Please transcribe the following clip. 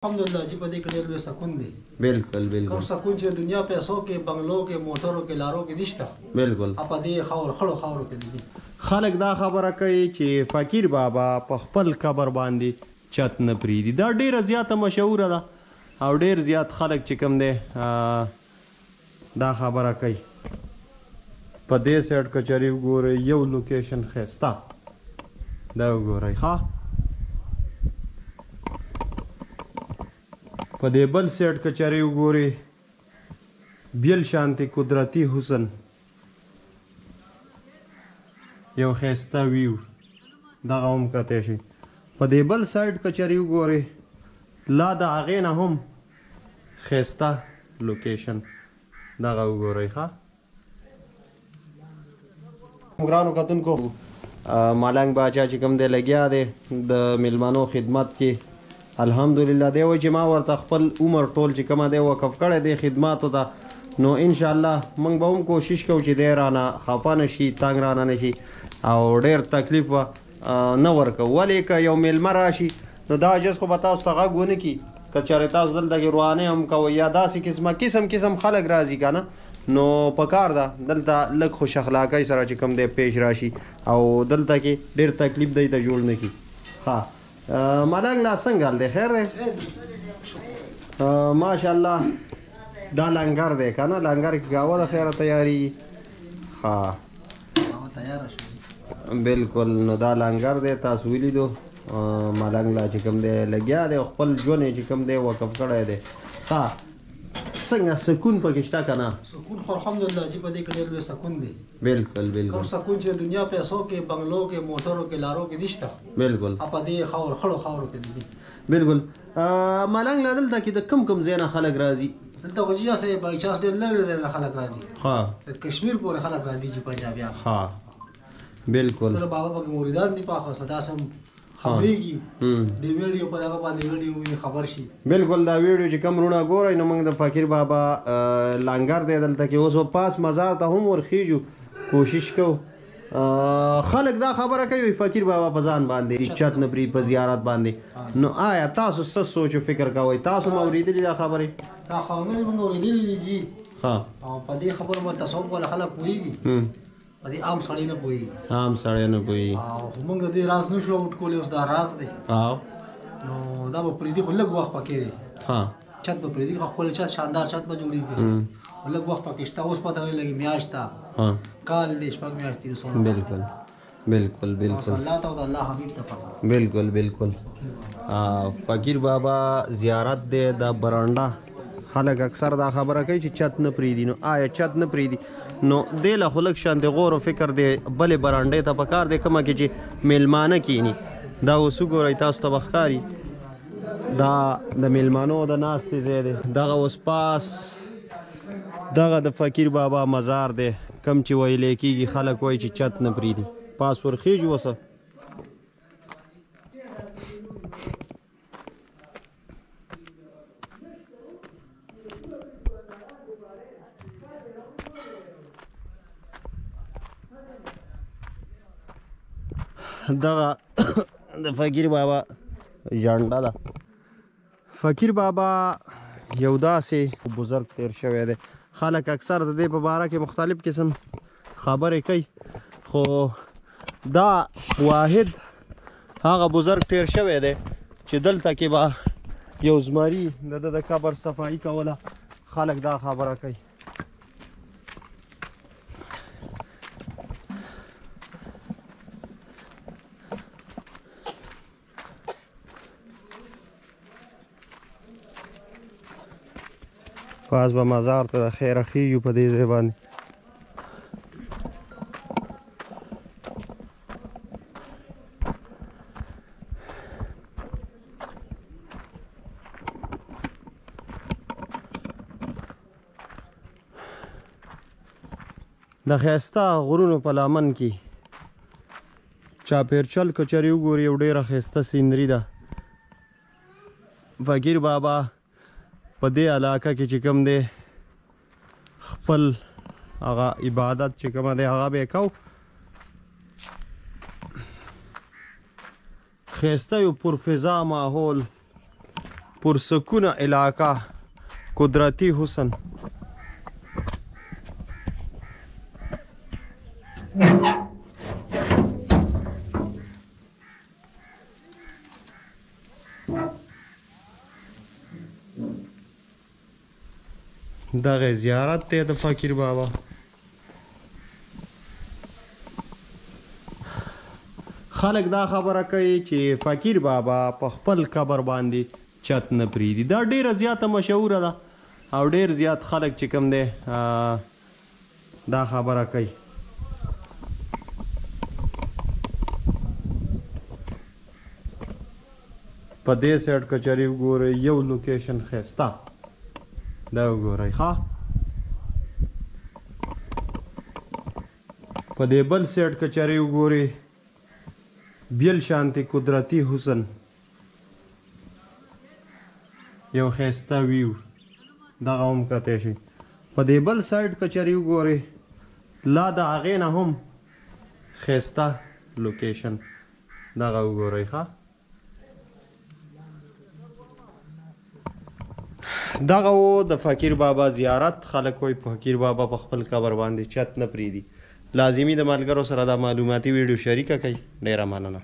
अलहमदुलिल्लाह जी पते के लिए सुकून दे। बिल्कुल बिल्कुल कम सुकून चे दुनिया पैसों के बंगलों के मोटरों के लारों के रिश्ता बिल्कुल आप दे खावर खड़ो खावर के दीजिए। خلک دا خبره کوي چې فقیر بابا په خپل قبر باندې چت نه پریدي. دا ډیره زیاته مشهوره ده او ډیر زیات خلک چې کوم دی دا خبره کوي. په دې سایډ کچري وګورئ یو لوکیشن ښایسته دا وګورئ ښه. په دې بل سایډ کچري وګورئ بیل شانتي قدرتي حسن یو ښایسته ویو دغه هم کتی شي. په دې بل سایډ کچري وګورئ لا د هغې نه هم ښایسته لوکیشن دغه وګورئ ښه. ګرانو کتونکو ملنګ باچا چې کوم دی لګیا دی د میلمنو خدمت کې الحمدلله دی وایي چې ما ورته خپل عمر ټول چې کومه دی وقف کړی دی خدماتو ته نو انشاءالله موږ به هم کوشش کوو چې دی رانه خفه نه شي تنګ رانه نه شي او ډېر تکلیف به نه ورکوو. ولې که یو میلمه راشي نو دا عجز خو به تاسو ته غږ ونه کړي که چېرې تاسو دلته کې روانې هم کوئ یا داسې قسم خلک راځي که نه نو پکار ده دلته لږ خوش اخلاقۍ سره چې کوم دی پیش راشي او دلته کې ډېر تکلیف دی ته جوړ نه کړي. ښه ملنګ لا څنګه حال دی خیر دی ماشاءالله دا لنګر دی که نه لنګر کې قهوه د خیره تیارېږي. ښه بالکل نو دا لنګر دی تاسو ولیدو ملنګ لا چې کوم دی لګیا دی خپل ژوند یې چې کوم دی وقف کړی دی. ښه څنګه سکون پکې شته که نه؟ سکون خو الحمدلله جی پتے کے لیے سکون دے. بالکل بالکل کم سکون चे दुनिया पैसों के बंगलों के मोटरों के लारों के रिश्ता بالکل आप दे खावर खड़ो खावर के दीजिए. بالکل ملنګ لا دلته کې د کم ځای نه خلک راځي؟ دلته خو جیا سه بای چانس ډېر لږ خلک راځي. ها کشمیر پورې خلک راځي چې پنجابیان. ها بالکل سره بابا پکې موریدان دي پاخه صدا سم خبرېږي د ویډیو په دغه باندې ویډیو خبر شي. بالکل دا ویډیو چې کوم رونه ګورئ نو موږ د فقیر بابا لنګر دی دلته کې اوس پاس مزار ته هم ورخیږو کوشش کوو. خلک دا خبره کوي فقیر بابا په ځان باندې چت نه پرې په زیارت باندې نو آیا تاسو څه سوچ او فکر کوئ؟ تاسو مو اورېدلي دا خبرې؟ دا خبرې موږ اورېدلي دي جي. ها او په دې خبره مو تصوف ولا خلک پوهېږي په دې عام سړی نه پوهېږي. عام سړی نه پوهېږي او موږ د دې راز نشو اټکولی اوس دا راز دی او نو دا به پرېږدي خو لږ وخت پکې دی. ها چت به پرېږدي خو ښکلی چت شاندار چت به جوړېږي لږ وخت پکې شته اوس پته نه لګي میاشت ته کال دی شپږ میاشتې دي سونه. بالکل بالکل بالکل الله ته او د الله حبیب ته پته. بالکل بالکل فقیر بابا زیارت دی د برانډه خلک اکثر دا خبره کوي چې چت نه پرېږدي نو آیا چت نه پرېږدي نو دې له خو لږ شانتې غور و فکر دی بلې برانډې ته پکار دی کومه کې چې میلمانه کیني دا اوس وګورئ تاسو ته به ښکاري دا د میلمانو د ناستې ځای دی. دغه اوس پاس دغه د فقیر بابا مزار دی کم چې ویلی کېږي خلک وایي چې چت نه پرېږدي. پاس ورخیږو اوسه دغه د فقیر بابا جانډه ده. فقیر بابا یو داسې بزرګ تیر شوی دی خلک اکثر د دې په باره کې مختلف قسم خبرې کوي خو دا واحد هغه بزرګ تیر شوی دی چې دلته کې به یو زمري د قبر صفایي کوله خلک دا خبره کوي. پاس به مزار ته د خیره خیږو په دې ځای باندې. د ښایسته غرونو په لمن کې چاپیرچل کچري وګورئ یو ډېره ښایسته سینري ده. فقیر بابا په دې علاقه کې چې کوم دی خپل هغه عبادت چې کومه دی هغه به یې کو. ښایسته یو پرفضا ماحول پرسکونه علاقه قدرتی حسن. دغه زیارت دی د فقیر بابا. خلک دا خبره کوي چې فقیر بابا په خپل قبر باندې چت نه پریږدي. دا ډیره زیاته مشهوره ده او ډیر زیات خلک چې کوم دی دا خبره کوي. په دې سایډ کچري وګورئ یو لوکیشن ښایسته دا وګورئ ښه. په دې بل سایډ کچري وګورئ بیل شانتي قدرتی حسن یو ښایسته ویو دغه هم کتی شي. په دې بل سایډ کچري وګورئ لا د هغې نه هم ښایسته لوکیشن دغه وګورئ ښه. دغه و د فقیر بابا زیارت. خلک وایي فقیر بابا په خپل قبر باندې چت نه پریږدي. لازمي د ملګرو سره دا معلوماتي ویډیو شریکه کړئ. ډیره مننه.